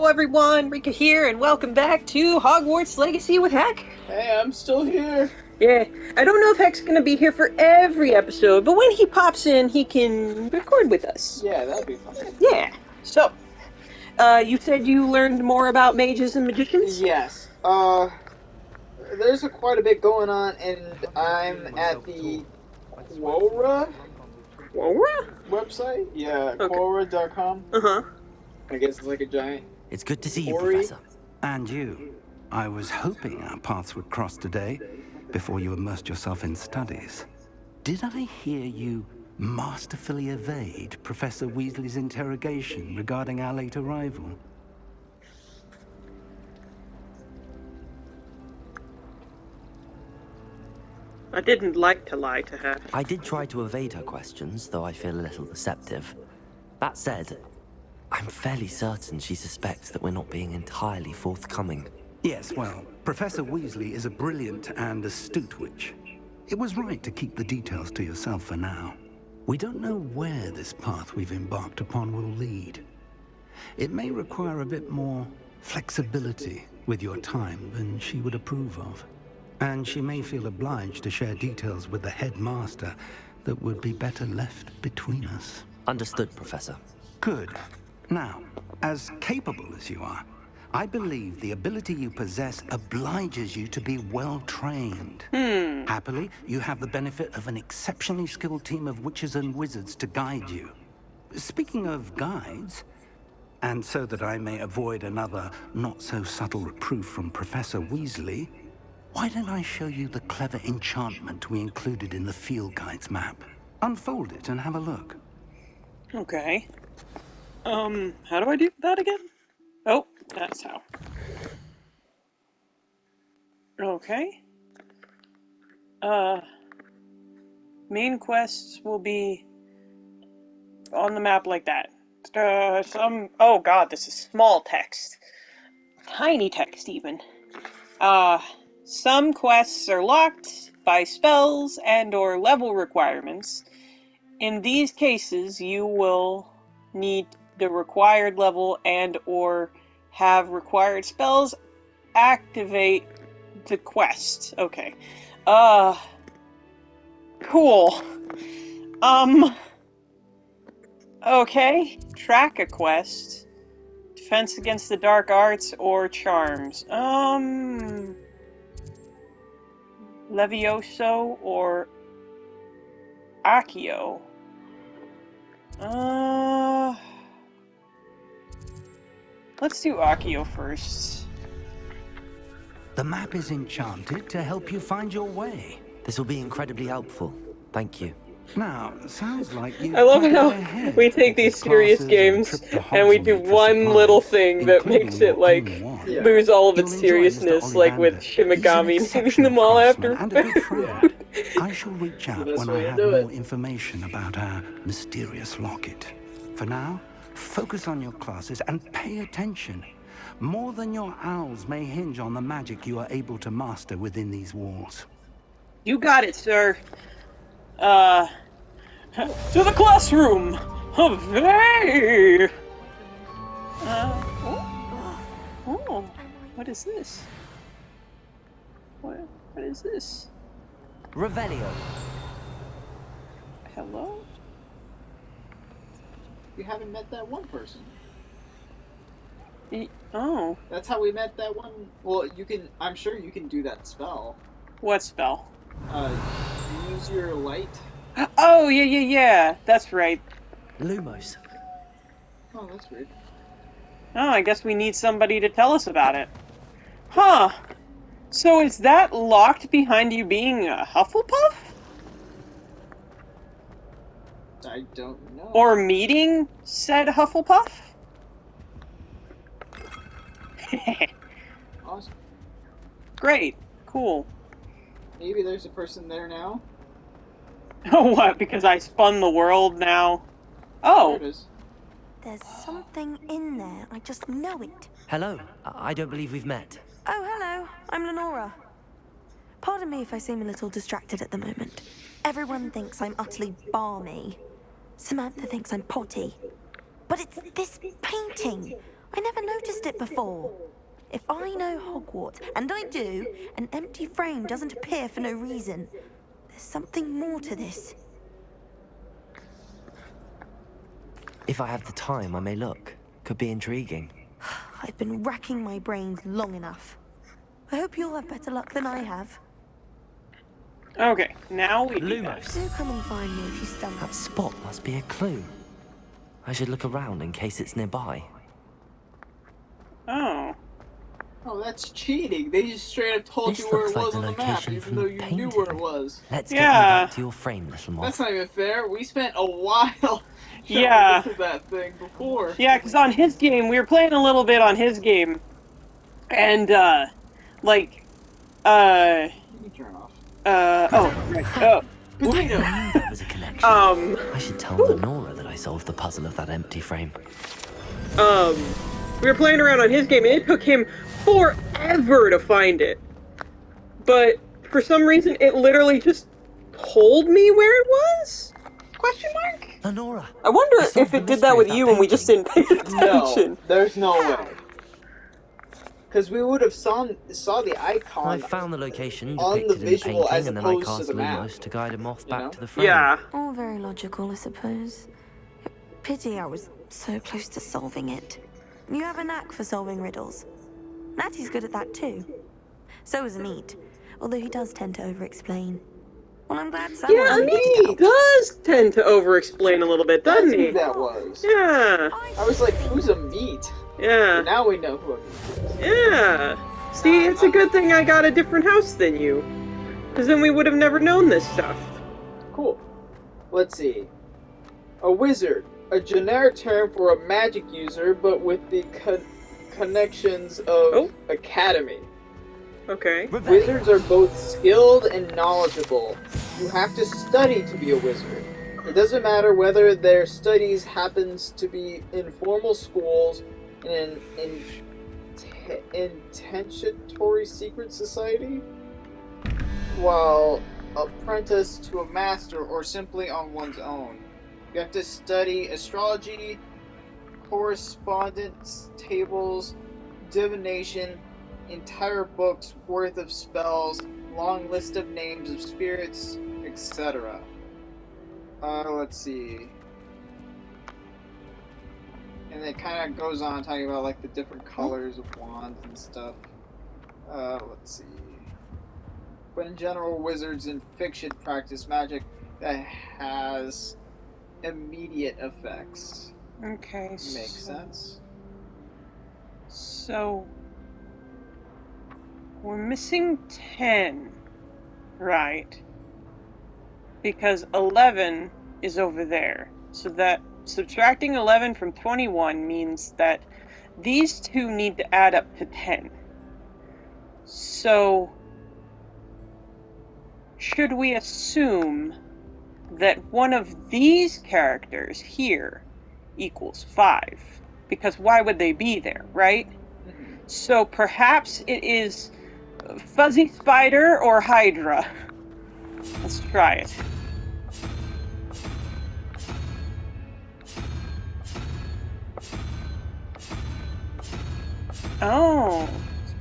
Hello everyone, Rika here, and welcome back to Hogwarts Legacy with Heck. Hey, I'm still here. Yeah, I don't know if Heck's gonna be here for every episode, but when he pops in, he can record with us. Yeah, that'd be fun. Yeah, so, you said you learned more about mages and magicians? Yes. There's quite a bit going on, and I'm at the Quora Quora? website. Yeah, Okay. Quora.com. Uh-huh. I guess it's like a giant. It's good to see you, Ori. Professor. And you. I was hoping our paths would cross today, before you immersed yourself in studies. Did I hear you masterfully evade Professor Weasley's interrogation regarding our late arrival? I didn't like to lie to her. I did try to evade her questions, though I feel a little deceptive. That said, I'm fairly certain she suspects that we're not being entirely forthcoming. Yes, well, Professor Weasley is a brilliant and astute witch. It was right to keep the details to yourself for now. We don't know where this path we've embarked upon will lead. It may require a bit more flexibility with your time than she would approve of. And she may feel obliged to share details with the headmaster that would be better left between us. Understood, Professor. Good. Now, as capable as you are, I believe the ability you possess obliges you to be well-trained. Happily, you have the benefit of an exceptionally skilled team of witches and wizards to guide you. Speaking of guides, and so that I may avoid another not-so-subtle reproof from Professor Weasley, why don't I show you the clever enchantment we included in the field guide's map? Unfold it and have a look. Okay. How do I do that again? Oh, that's how. Okay. Main quests will be on the map like that. Oh god, this is small text. Tiny text, even. Some quests are locked by spells and/or level requirements. In these cases, you will need the required level and/or have required spells activate the quest. Okay. Cool. Okay. Track a quest. Defense against the dark arts or charms. Levioso or Accio. Let's do Accio first. The map is enchanted to help you find your way. This will be incredibly helpful. Thank you. Now, sounds like you. I love how we take these serious games and we do one little thing that makes it like lose all of its seriousness, like with Shimigami naming them all after food. I shall reach out That's when the I way to have do it. more information about our mysterious locket. For now, focus on your classes and pay attention. More than your owls may hinge on the magic you are able to master within these walls. You got it, sir. To the classroom! Hooray! Oh, what is this? What is this? Revelio. Hello? You haven't met that one person. Oh, That's how we met that one. Well, you can. I'm sure you can do that spell. what spell? Use your light. Oh, yeah, that's right. Lumos. Oh, that's weird. Oh, I guess we need somebody to tell us about it. Huh. So is that locked behind you being a Hufflepuff? I don't know. Or meeting said Hufflepuff? Awesome. Great. Cool. Maybe there's a person there now. Oh, what? Because I spun the world now? There Oh. it is. There's something in there. I just know it. Hello. I don't believe we've met. Oh, hello. I'm Lenora. Pardon me if I seem a little distracted at the moment. Everyone thinks I'm utterly balmy. Samantha thinks I'm potty. But it's this painting. I never noticed it before. If I know Hogwarts, and I do, an empty frame doesn't appear for no reason. There's something more to this. If I have the time, I may look. Could be intriguing. I've been racking my brains long enough. I hope you'll have better luck than I have. Okay, now we do that. Lumos! Do come and find me if you stumble. That spot must be a clue. I should look around in case it's nearby. Oh. Oh, that's cheating. They just straight up told This you where it looks like was the on the map, location even from though the you knew painting. where it was. Let's get you Yeah. back to your frame, little moth. That's not even fair. We spent a while trying Yeah. to get to that thing before. Yeah, because on his game, we were playing a little bit on his game. And, like, You can turn off. oh, right. Oh. Potato! I knew there was a connection. I should tell Lenora that I solved the puzzle of that empty frame. We were playing around on his game, and it took him forever to find it. But for some reason, it literally just told me where it was? Question mark? Lenora! I wonder I solved if the it did that mystery with of you and we just painting. didn't pay attention. No, there's no way. Because we would have saw the icon I found the location on the depicted in the visual painting, as and then I opposed to cast the map. Lumos to guide him off You back know? to the frame. Yeah. All very logical, I suppose. Pity I was so close to solving it. You have a knack for solving riddles. Natty's good at that too. So is Amit, although he does tend to over-explain. Well, I'm glad someone Yeah, figured he it out. does tend to over-explain a little bit, That's doesn't who he? that was. Yeah. I was like, who's a meat? Yeah. But now we know who a meat is. Yeah. See, it's a good thing I got a different house than you. Because then we would have never known this stuff. Cool. Let's see. A wizard. A generic term for a magic user, but with the connections of academy. Okay. Wizards are both skilled and knowledgeable. You have to study to be a wizard. It doesn't matter whether their studies happens to be in formal schools, in intentionatory secret society, while apprentice to a master, or simply on one's own. You have to study astrology, correspondence tables, divination, entire books worth of spells, long list of names of spirits, etc. Let's see. And it kind of goes on talking about like the different colors of wands and stuff. Let's see. But in general, wizards in fiction practice magic that has immediate effects. Okay. Makes sense. So we're missing 10, right? Because 11 is over there. So that subtracting 11 from 21 means that these two need to add up to 10. So should we assume that one of these characters here equals 5? Because why would they be there, right? So perhaps it is Fuzzy Spider or Hydra. Let's try it. Oh,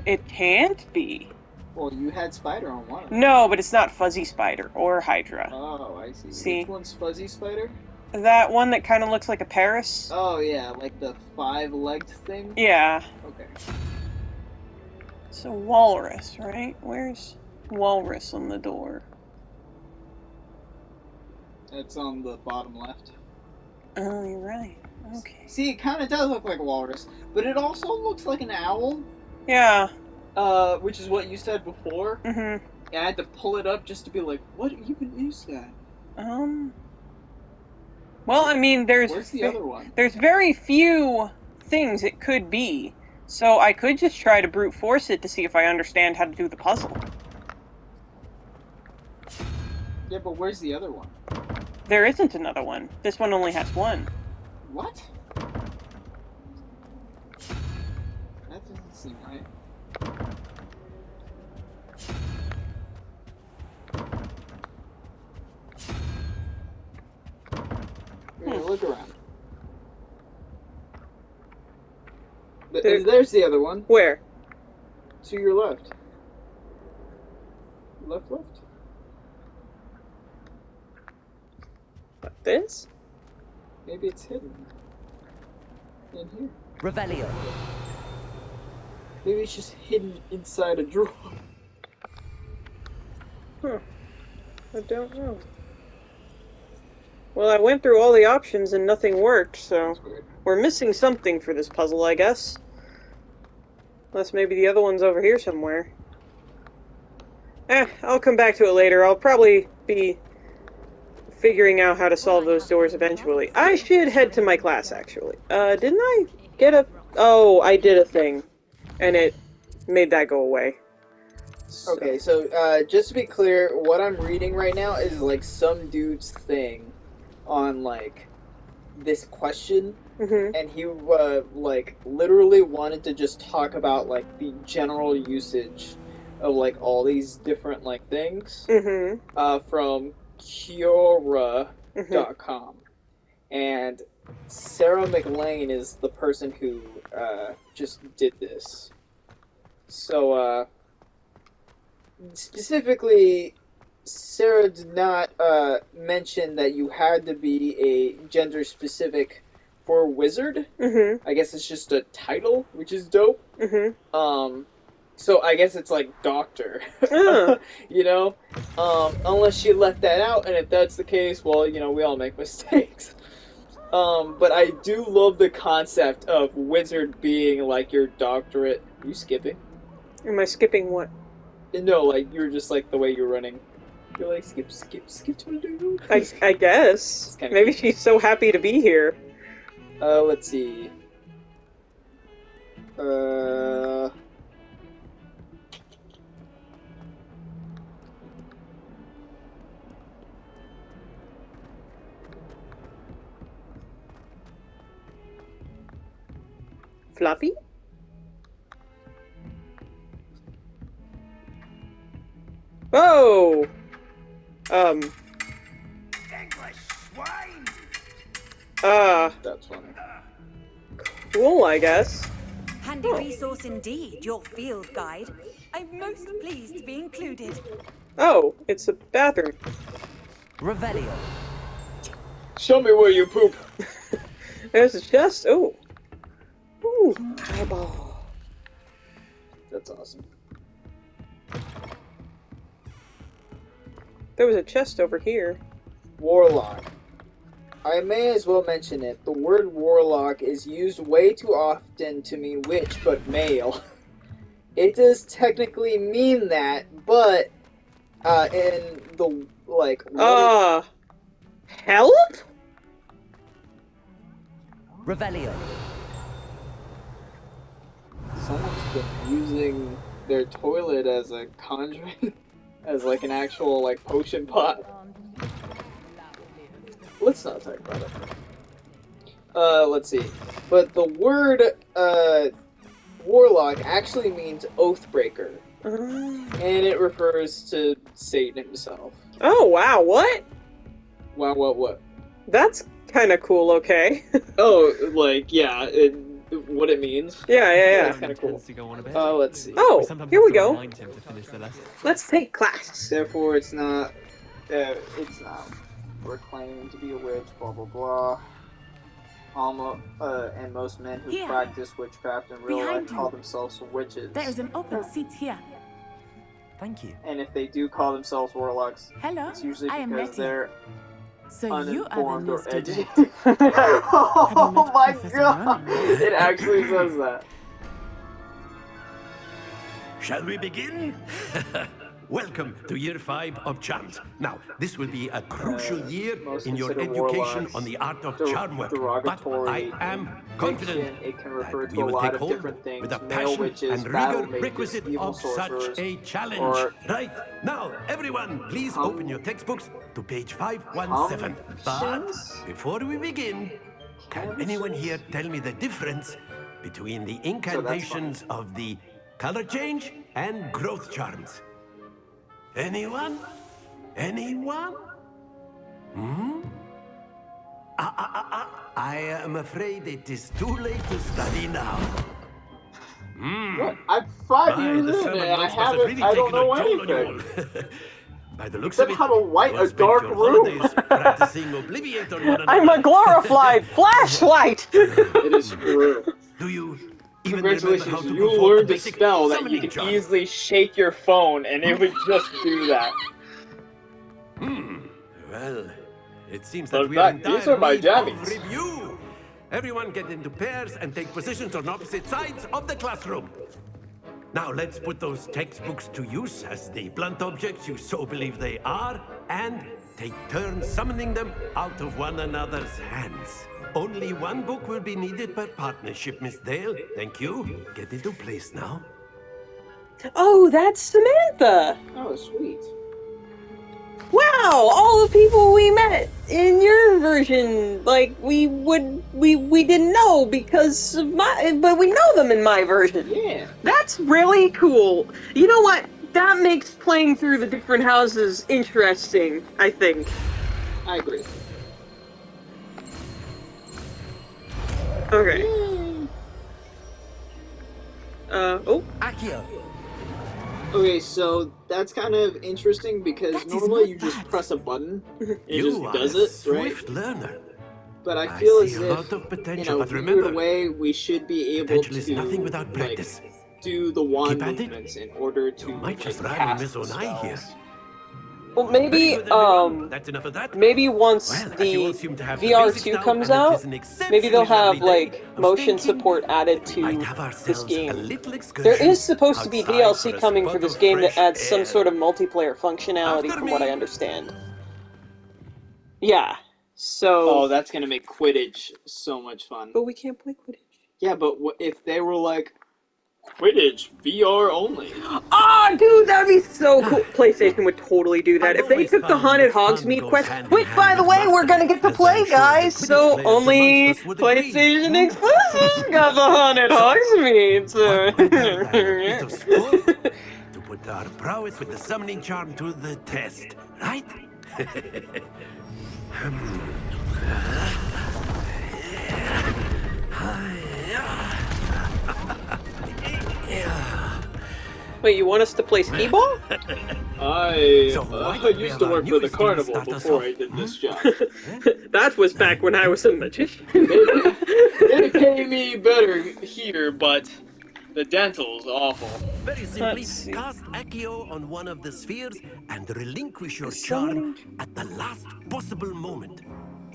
it can't be. Well, you had Spider on one. No, but it's not Fuzzy Spider or Hydra. Oh, I see. See? Which one's Fuzzy Spider? That one that kind of looks like a Paris? Oh, yeah, like the 5-legged thing? Yeah. Okay. It's a walrus, right? Where's walrus on the door? It's on the bottom left. Oh, you're right. Okay. See, it kind of does look like a walrus, but it also looks like an owl. Yeah. Which is what you said before. Mm-hmm. And I had to pull it up just to be like, what even is that? Well, I mean, Where's the other one? there's very few things it could be. So I could just try to brute force it to see if I understand how to do the puzzle. Yeah, but where's the other one? There isn't another one. This one only has one. What? That doesn't seem right. Here, look around. There's the other one. Where? To your left. Left. Like this? Maybe it's hidden. In here. Revelio. Maybe it's just hidden inside a drawer. Huh. I don't know. Well, I went through all the options and nothing worked, so we're missing something for this puzzle, I guess. Unless maybe the other one's over here somewhere. I'll come back to it later. I'll probably be figuring out how to solve those doors eventually. I should head to my class, actually. Didn't I get a... Oh, I did a thing. And it made that go away. So. Okay, so, just to be clear, what I'm reading right now is, like, some dude's thing on, like, this question. Mm-hmm. And he, like, literally wanted to just talk about, like, the general usage of, like, all these different, like, things. Mm-hmm. From Kiora.com. Mm-hmm. And Sarah McLean is the person who, just did this. So, specifically, Sarah did not, mention that you had to be a gender-specific for wizard. Mm-hmm. I guess it's just a title, which is dope. Mm-hmm. So I guess it's like doctor. Ah. You know? Unless she left that out, and if that's the case, well, you know, we all make mistakes. But I do love the concept of wizard being like your doctorate. Are you skipping? Am I skipping what? No, like, you're just like the way you're running. You're like, skip to I guess. Maybe she's so happy to be here. Let's see. Fluffy? Oh! English swine! That's funny. Cool, I guess. Handy resource indeed, your field guide. I'm most pleased to be included. Oh, it's a bathroom. Revelio. Show me where you poop. There's a chest. Oh. Ooh, eyeball. That's awesome. There was a chest over here. Warlock. I may as well mention it. The word warlock is used way too often to mean witch, but male. It does technically mean that, but, in the, like... Help? Revelio. Someone's been using their toilet as a conjuring, as like an actual, like, potion pot. Let's not talk about it. Let's see. But the word, warlock actually means oathbreaker. And it refers to Satan himself. Oh, wow, what? Wow, what? That's kind of cool, okay. Oh, like, yeah, what it means. Yeah. That's kind of cool. Let's see. Oh, here we go. Let's take class. Therefore, it's not, we're claiming to be a witch, blah, blah, blah. And most men who practice witchcraft in real life call themselves witches. There is an open seat here. Thank you. And if they do call themselves warlocks, Hello, it's usually I am because Letty. they're So you are the uninformed new or student. edgy. Oh my Professor god! Ronan? It actually says that. Shall we begin? Welcome to Year 5 of Charms. Now, this will be a crucial year most in your consider education warlocks on the art of charm work. But derogatory I am confident fiction. It can refer that to we a will lot take of hold different things. with the Male passion witches, and battle rigor mages, requisite evil of such sorcerers, a challenge. or Right, now, everyone, please open your textbooks to page 517. But before we begin, can anyone here tell me the difference between the incantations of the color change and growth charms? Anyone? Anyone? I am afraid it is too late to study now. What? I'm 5 My, years the in summer and I months must have haven't. really I don't taken a know toll on you anything. all. By the looks Except of it, how to light you a have spent dark your room. holidays practicing Obliviate on one I'm a another. glorified flashlight! It is true. Do you even remember how Congratulations, to you perform a learned a basic spell that you summoning could charm? easily shake your phone and it would just do that. Well, it seems Fun that we are in fact, these dire are my need of jammies. review. Everyone get into pairs and take positions on opposite sides of the classroom. Now let's put those textbooks to use as the blunt objects you so believe they are, and take turns summoning them out of one another's hands. Only one book will be needed per partnership, Miss Dale. Thank you. Get into place now. Oh, that's Samantha! Oh, sweet. Wow, all the people we met in your version, like, we didn't know because of but we know them in my version. Yeah. That's really cool. You know what? That makes playing through the different houses interesting, I think. I agree. Okay. Yay. Oh. Accio! Okay, so that's kind of interesting because That is normally not you just bad. press a button and it You just are does a it, right? swift learner. But I I feel see as a if, lot of in potential, a but weird remember, way, we should be able potential is to nothing without practice. like do the wand Keep at it. movements in order to You might like, just rival cast Miss the Onai here. spells. Well, Very maybe, good, everyone. That's enough of that. maybe once Well, as you all the seem to have the basics VR2 now, comes and it out, is an maybe they'll exceptionally have, lovely day, like, I was motion thinking support added that we might to have this ourselves a game. little excursion There is supposed to be outside DLC for a coming for spot this of game that fresh adds some air. sort of multiplayer functionality, After from what I me. understand. Yeah, so... Oh, that's gonna make Quidditch so much fun. But we can't play Quidditch. Yeah, but if they were like, Quidditch VR only. Ah, dude, that'd be so cool. PlayStation would totally do that. I've If they always took the found Haunted that fun Hogsmeade goes quest, hand in which, hand by the with way, we're mastery, gonna get to as play, I'm sure the guys, Quidditch so players only amongst us would agree. PlayStation exclusives got the Haunted Hogsmeade, so... What better than a bit of sport to put our prowess with the summoning charm to the test, right? Wait, you want us to play skee-ball? I used to work for the carnival before I did this job. That was back when I was a magician. They pay me better here, but the dental's awful. Very simply, Let's see. cast Accio on one of the spheres and relinquish your Summoning charm at the last possible moment.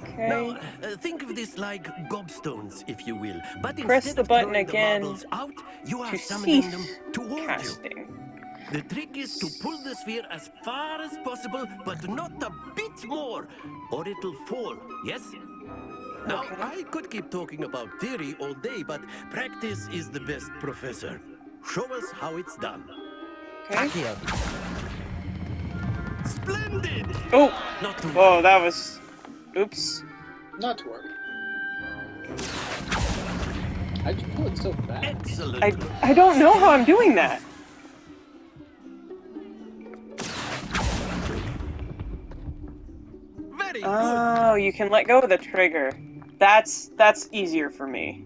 Okay. Now, think of this like gobstones, if you will. But Press instead the of button throwing again the marbles out, you are to summoning cease them toward you. casting. The trick is to pull the sphere as far as possible, but not a bit more, or it'll fall, yes? Now, Okay. I could keep talking about theory all day, but practice is the best professor. Show us how it's done. Okay. Accio! Splendid! Oh! Not to Whoa, that was... Oops. Not to work. How'd you pull it so fast? Excellent. I don't know how I'm doing that. Very good. Oh, you can let go of the trigger. That's easier for me.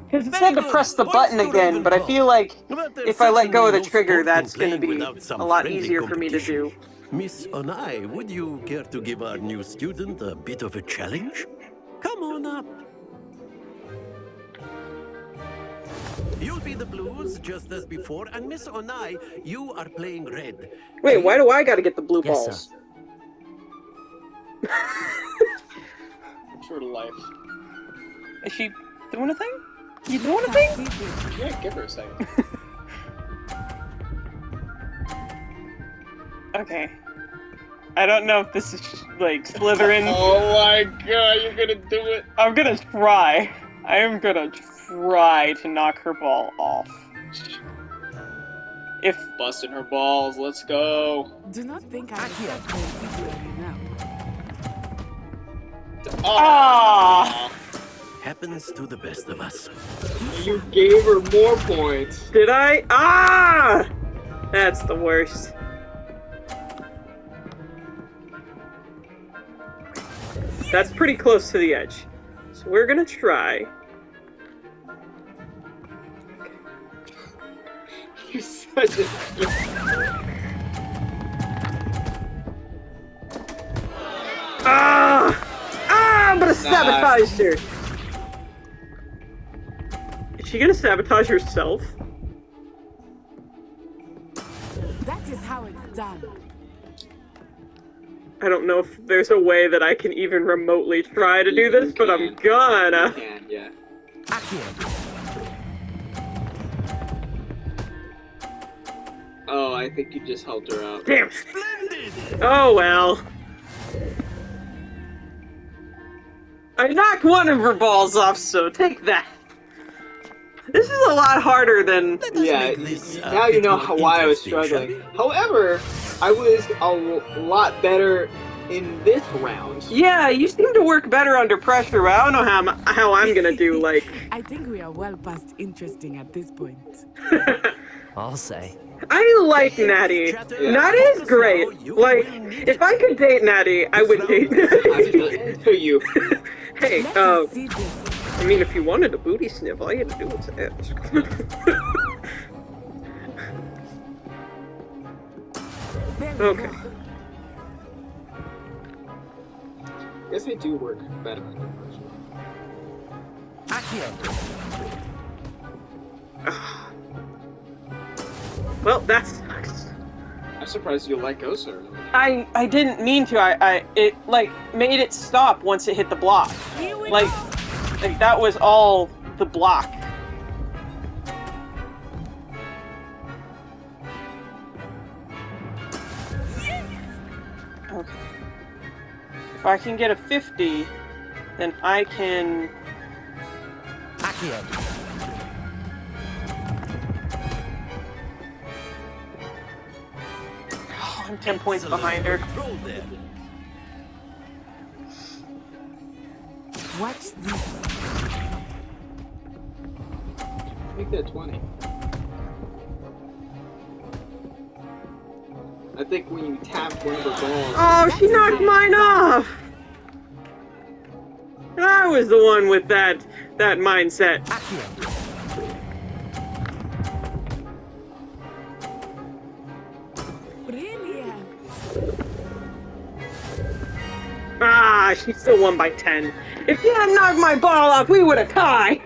Because it Very said to good. press the Points button to again, but I Ravenclaw. feel like But there's if I let go of the certainly no trigger, sport in that's going to playing be without some a lot friendly easier for me to do. competition. Miss Onai, would you care to give our new student a bit of a challenge? Come on up. You'll be the blues just as before, and Miss Onai, you are playing red. Wait, why do I gotta get the blue Yes, balls? sir. True to life. Is she doing a thing? You doing a thing? Yeah, give her a second. Okay. I don't know if this is, like, Slytherin. Oh my god, you're gonna do it! I'm gonna try. I am gonna try to knock her ball off. If... Busting her balls, let's go. Do not think I accept the easy on you now. Ah! Happens to the best of us. You gave her more points. Did I? Ah! That's the worst. That's pretty close to the edge. So we're gonna try. You're such a... I'm gonna sabotage her! Is she gonna sabotage herself? That is how it's done. I don't know if there's a way that I can even remotely try to do this, but I'm gonna. You can, yeah. Oh, I think you just helped her out. Damn. Oh well. I knocked one of her balls off, so take that. This is a lot harder than... Yeah, now you know why I was struggling. However, I was a lot better in this round. Yeah, you seem to work better under pressure, but I don't know how I'm gonna do, like... I think we are well past interesting at this point. I'll say. I like Natty. Natty is great. Like, if I could date Natty, I would date Natty. To you. Hey, I mean, if you wanted a booty sniff, all you had to do was ask. Okay. I guess they do work better. Well, that sucks. I'm surprised you let go, sir. I didn't mean to. It like made it stop once it hit the block. Like that was all the block. Okay. If I can get a 50, then I can... Oh, I'm 10 points behind her. Watch this. Make that 20. I think when you tap one of the balls... Oh, she knocked mine off! I was the one with that mindset. Brilliant. Ah, she still won by 10. If you hadn't knocked my ball off, we would have tied.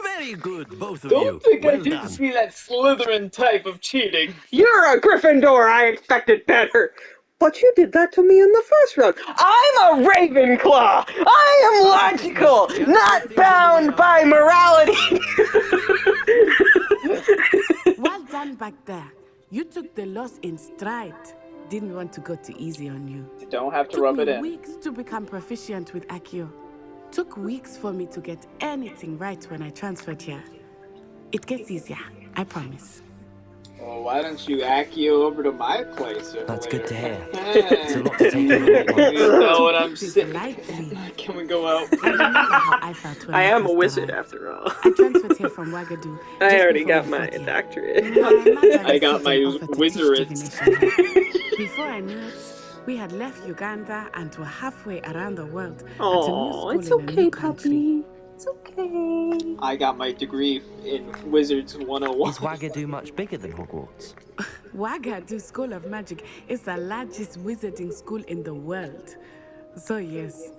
Very good, both of Don't you. think I Well didn't done. see that Slytherin type of cheating. You're a Gryffindor, I expected better. But you did that to me in the first round. I'm a Ravenclaw! I am logical, not bound by morality! Well done back there. You took the loss in stride. Didn't want to go too easy on you. You don't have to rub it Took in. me weeks to become proficient with Accio. Took weeks for me to get anything right when I transferred here. It gets easier, I promise. Well, why don't you Accio over to my place? That's good to hear. Hey. It's a lot to take in at once. You know what I'm Please, saying? lightly. Can we go out? I remember how I felt when I am a first wizard arrived. after all. I transferred here from Wagadu. I just already before got we my got here. doctorate. My mother I got my received an offer to teach wizardate. divination. Before I knew it, we had left Uganda and were halfway around the world at a new school Oh, it's in a okay, new country. puppy. It's okay. I got my degree in Wizards 101. Is Wagadu much bigger than Hogwarts? Wagadu School of Magic is the largest wizarding school in the world. So yes,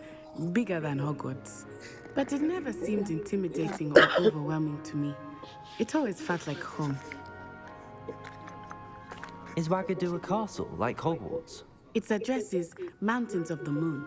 bigger than Hogwarts. But it never seemed intimidating or overwhelming to me. It always felt like home. Is Wagadu a castle like Hogwarts? Its address is Mountains of the Moon.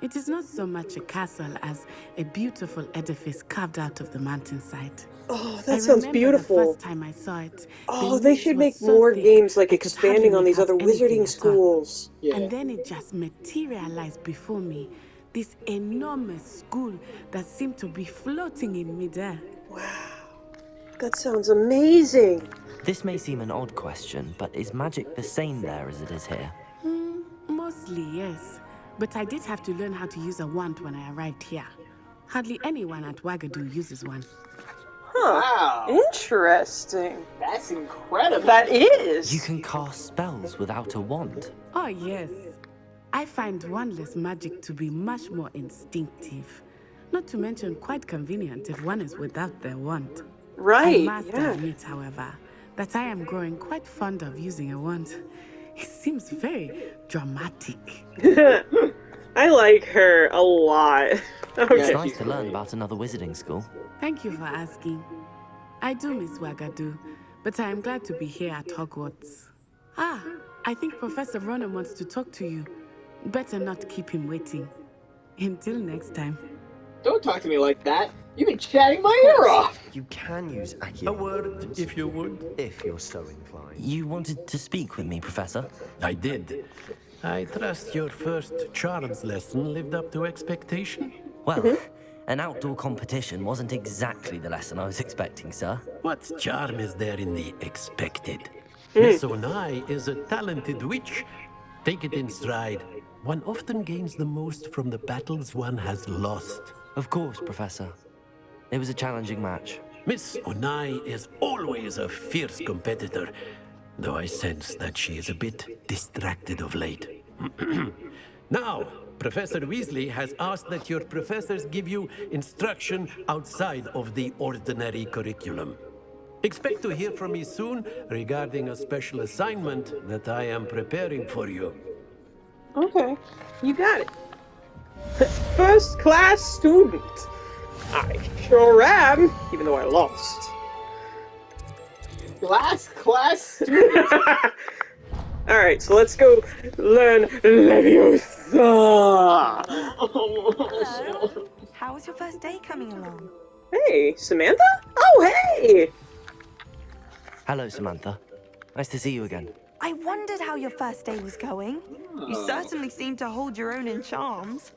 It is not so much a castle as a beautiful edifice carved out of the mountainside. Oh, I that sounds remember beautiful. The first time I saw it, Oh, the they mist should was make so more thick, games like I could expanding hardly on make these out other anything wizarding at all. schools. Yeah. And then it just materialized before me. This enormous school that seemed to be floating in midair. Wow. That sounds amazing. This may seem an odd question, but is magic the same there as it is here? Mostly, yes. But I did have to learn how to use a wand when I arrived here. Hardly anyone at Wagadu uses one. Huh. Wow. Interesting. That's incredible. That is. You can cast spells without a wand. Oh, yes. I find wandless magic to be much more instinctive. Not to mention quite convenient if one is without their wand. Right, I must admit, however, that I am growing quite fond of using a wand. It seems very dramatic. I like her a lot. Okay. It's Yeah, nice she's to learn great. about another wizarding school. Thank you for asking. I do miss Wagadu, but I am glad to be here at Hogwarts. Ah, I think Professor Ronan wants to talk to you. Better not keep him waiting. Until next time. Don't talk to me like that. You've been chatting my ear off. You can use Accio. A word, if you would. If you're so inclined. You wanted to speak with me, Professor? I did. I trust your first charms lesson lived up to expectation. Well, an outdoor competition wasn't exactly the lesson I was expecting, sir. What charm is there in the expected? Miss Onai is a talented witch. Take it in stride. One often gains the most from the battles one has lost. Of course, Professor. It was a challenging match. Miss Onai is always a fierce competitor, though I sense that she is a bit distracted of late. Now, Professor Weasley has asked that your professors give you instruction outside of the ordinary curriculum. Expect to hear from me soon regarding a special assignment that I am preparing for you. Okay, you got it. First class student. I sure am, even though I lost. Last class. Alright, so let's go learn Leviosa. Hello. How was your first day coming along? Hey, Samantha? Oh, hey! Hello, Samantha. Nice to see you again. I wondered how your first day was going. You certainly seem to hold your own in charms.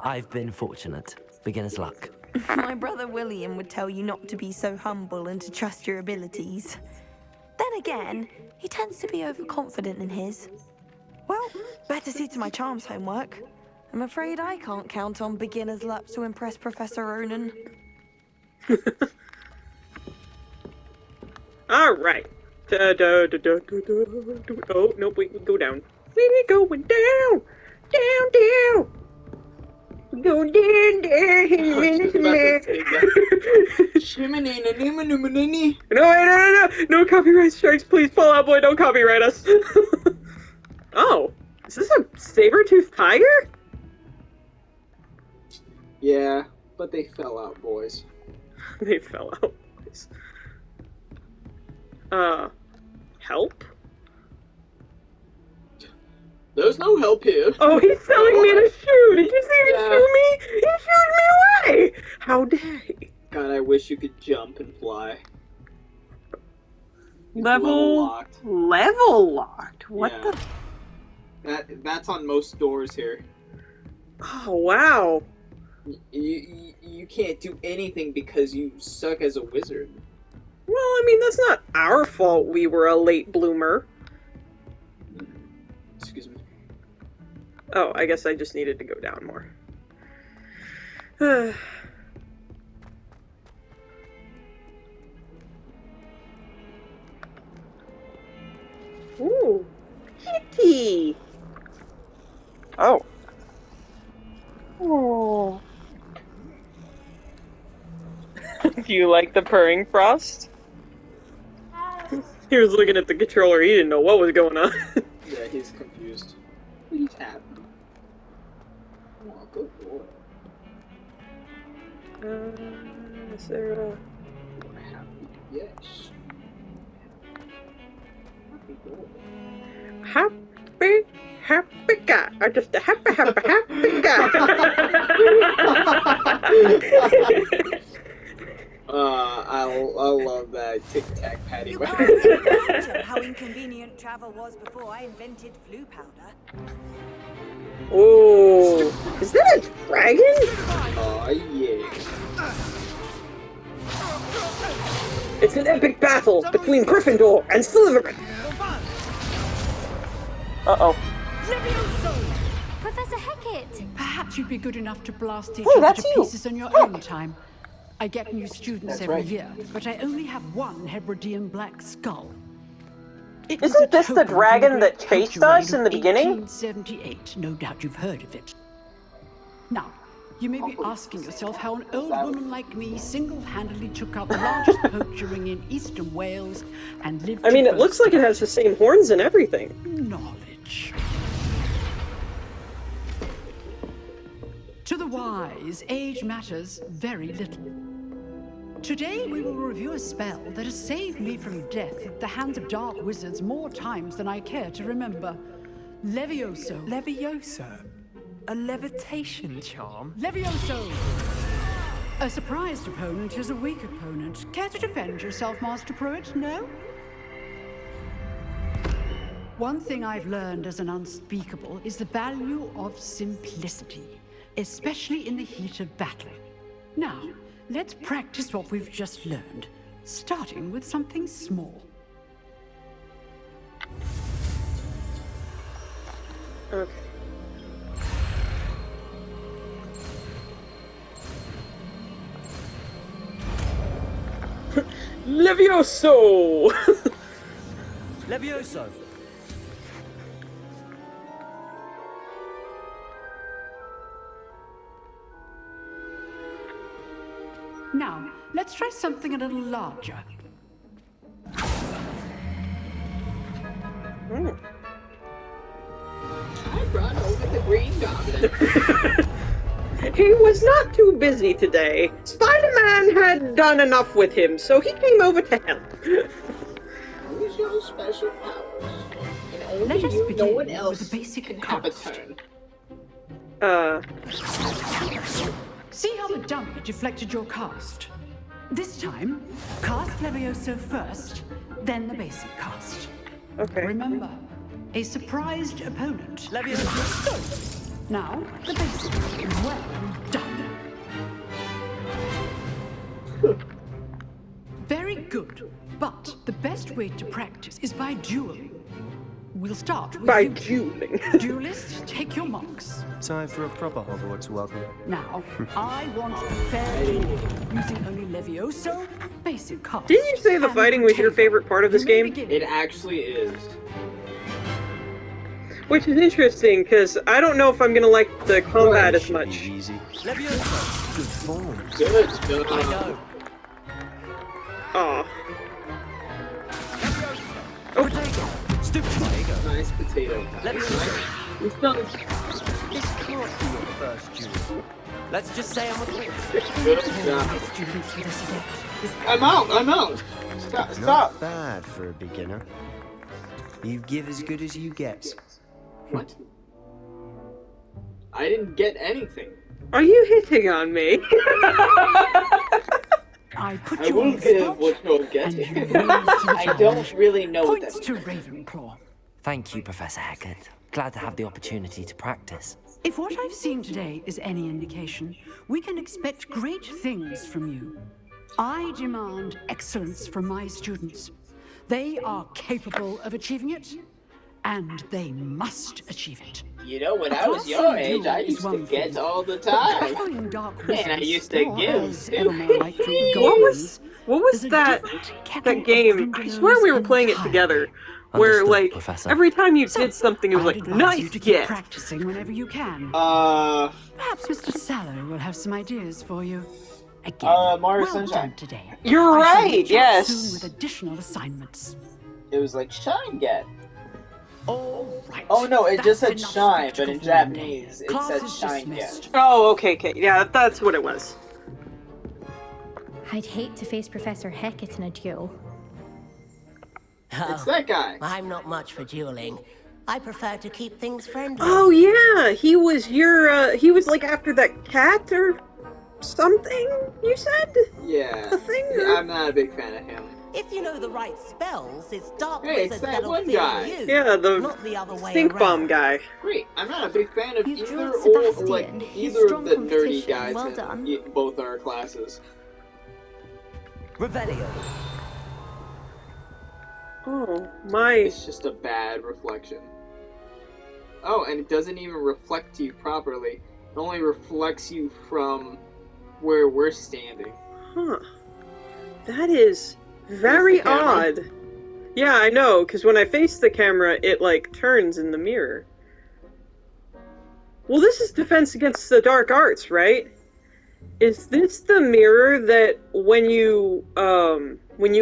I've been fortunate. Beginner's luck. My brother William would tell you not to be so humble and to trust your abilities. Then again, he tends to be overconfident in his. Well, better see to my charms homework. I'm afraid I can't count on beginner's luck to impress Professor Ronan. Alright. Oh, nope, wait, go down. We're going down! Down, down! Go down, down! No, no copyright strikes, please, Fall Out Boy, don't copyright us! Oh, is this a saber-toothed tiger? Yeah, but they fell out, boys. They fell out, boys. Help? There's no help here. Oh, he's telling me to shoot! Did you see him shoot me? He shooted me away! How dare he? God, I wish you could jump and fly. Level locked. Level locked? What Yeah. the? That's on most doors here. Oh, wow. You can't do anything because you suck as a wizard. Well, I mean, that's not our fault we were a late bloomer. Excuse me. Oh, I guess I just needed to go down more. Ooh, kitty! Oh. Oh. Do you like the purring frost? He was looking at the controller, he didn't know what was going on. Yeah, he's confused. He's happy. Oh, good boy. Is there a... Happy, yes. Happy boy. Happy guy. I'm just a happy guy. I love that tic-tac patty. You can't imagine how inconvenient travel was before I invented flu powder. Oh, is that a dragon? Oh yeah. It's an epic battle between Gryffindor and Slytherin. Uh-oh. Professor Hecat! Perhaps you'd be good enough to blast each Oh, other that's to you. pieces on your own time. I get new students That's every right. year, but I only have one Hebridean black skull. It Isn't was a this the token from dragon great that chased culture reign us in of the beginning? 1878. No doubt you've heard of it. Now, You may be asking yourself how an old woman like me single-handedly took out the largest poacher ring in eastern Wales and lived I mean, to it looks boast like it about has the same horns and everything. knowledge. To the wise, age matters very little. Today we will review a spell that has saved me from death at the hands of dark wizards more times than I care to remember. Levioso. Levioso? A levitation charm? Levioso! A surprised opponent is a weak opponent. Care to defend yourself, Master Pruitt? No? One thing I've learned as an unspeakable is the value of simplicity, especially in the heat of battle. Now, let's practice what we've just learned, starting with something small. Okay. Levioso! Levioso! Now, let's try something a little larger. I brought over the Green Goblin. He was not too busy today. Spider-Man had done enough with him, so he came over to help. Use your special powers. And only Let us you, no begin one else, with a basic can have a cast. turn. See how the dummy deflected your cast? This time, cast Levioso first, then the basic cast. Okay. Remember, a surprised opponent. Levioso! Now, the basic. Well done. Very good. But the best way to practice is by dueling. We'll start with By you. dueling. Duelists, take your marks. Time for a proper Hogwarts welcome. Now, I want a fair duel, using only Levioso, basic cast. Didn't you say the and fighting was your potato. favorite part of this You may game? begin. It actually is. Which is interesting, because I don't know if I'm gonna like the combat as Should much. be easy. Levioso! Good form. Good. I know. Aw. Potato! Stupid potato! Nice potato. Levioso! It's not... This can't be your first duel. Let's just say I'm a quick. Good job. Students with us again. I'm out. Stop. Not bad for a beginner. You give as good as you get. What? I didn't get anything. Are you hitting on me? I put I you on will the give spot, what you'll and get. you rose to the I challenge. don't really know what Points that to Ravenclaw. Thank you, Professor Hecat. Glad to have the opportunity to practice. If what I've seen today is any indication, we can expect great things from you. I demand excellence from my students. They are capable of achieving it, and they must achieve it. You know, when A I was class your in age, I duel is used to one get thing, all the but time. battling dark Man, I wizards, used to or give, as too. ever more likely, What goblins, was is a that different kettle of game? I swear we were Grindylows playing it entirely. together. Where, Understood, like, Professor. every time you So, did something, it was I'd like, advise nice you to keep get. practicing whenever you can. Perhaps Mr. Sallow will have some ideas for you. Again, Mario well Sunshine. done today. You're I shall right, reach out yes. soon with additional assignments. It was like Shine Get. All right. Oh no, it just said That's enough Shine, but spectacle in for one day. Japanese it Class said is Shine Get. dismissed. Oh, okay. Yeah, that's what it was. I'd hate to face Professor Hecat in a duel. It's that guy. I'm not much for dueling. I prefer to keep things friendly. Oh, yeah. He was he was like after that cat or something, you said? Yeah. The thing? Yeah, I'm not a big fan of him. If you know the right spells, it's dark Hey, it's wizards that that'll one fear guy. you. Yeah, not the other the way stink bomb around. guy. Wait, I'm not a big fan of You either drew or Sebastian. like He's either of strong the nerdy competition. guys Well in done. both our classes. Revelio. Oh, my. It's just a bad reflection. Oh, and it doesn't even reflect you properly. It only reflects you from where we're standing. Huh. That is very Face the camera? odd. Yeah, I know, because when I face the camera, it, like, turns in the mirror. Well, this is defense against the dark arts, right? Is this the mirror that when you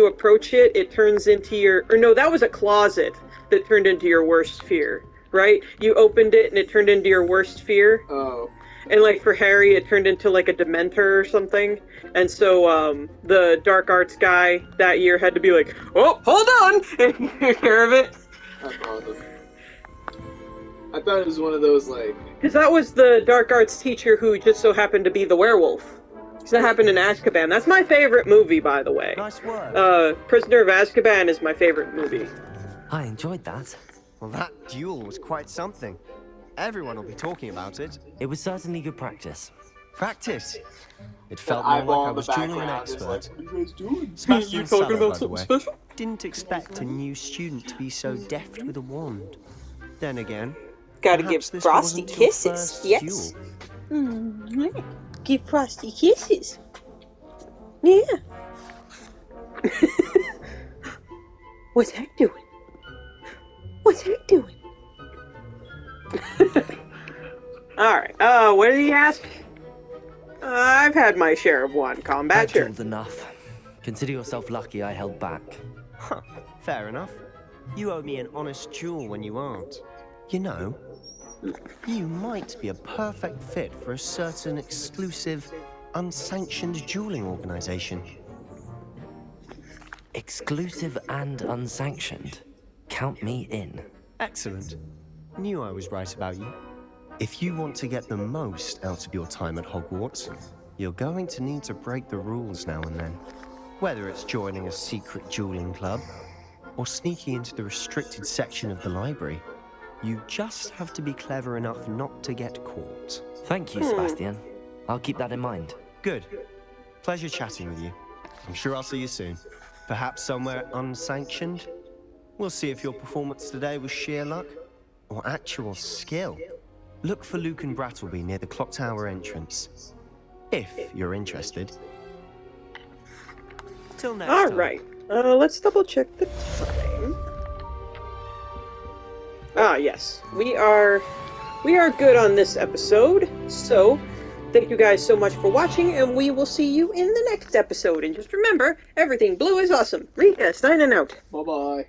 approach it, it turns into your... Or no, that was a closet that turned into your worst fear, right? You opened it and it turned into your worst fear. Oh. And, like, for Harry, it turned into, like, a Dementor or something. And so, the dark arts guy that year had to be like, oh, hold on! And take care of it. That's awesome. I thought it was one of those, like... Because that was the dark arts teacher who just so happened to be the werewolf. Because that happened in Azkaban. That's my favorite movie, by the way. Nice work. Prisoner of Azkaban is my favorite movie. I enjoyed that. Well, that duel was quite something. Everyone will be talking about it. It was certainly good practice. Practice? It felt more like I was dueling an expert. Like, what are you guys doing? Sebastian Sutter, by the way, didn't expect a new student to be so deft with a wand. Then again, gotta give Frosty kisses, yes. Give Frosty kisses. Yeah. What's Heck doing? What's Heck doing? Alright, what did he ask? I've had my share of one combat, sure. That's enough. Consider yourself lucky I held back. Huh, fair enough. You owe me an honest duel when you aren't. You know, you might be a perfect fit for a certain exclusive, unsanctioned dueling organization. Exclusive and unsanctioned? Count me in. Excellent. Knew I was right about you. If you want to get the most out of your time at Hogwarts, you're going to need to break the rules now and then. Whether it's joining a secret dueling club, or sneaking into the restricted section of the library, you just have to be clever enough not to get caught. Thank you, Sebastian. I'll keep that in mind. Good. Pleasure chatting with you. I'm sure I'll see you soon. Perhaps somewhere unsanctioned? We'll see if your performance today was sheer luck or actual skill. Look for Luke and Brattleby near the clock tower entrance, if you're interested. Till next time. Alright, let's double check the time. Ah, yes. We are good on this episode, so thank you guys so much for watching, and we will see you in the next episode. And just remember, everything blue is awesome. Rika, signing out. Bye-bye.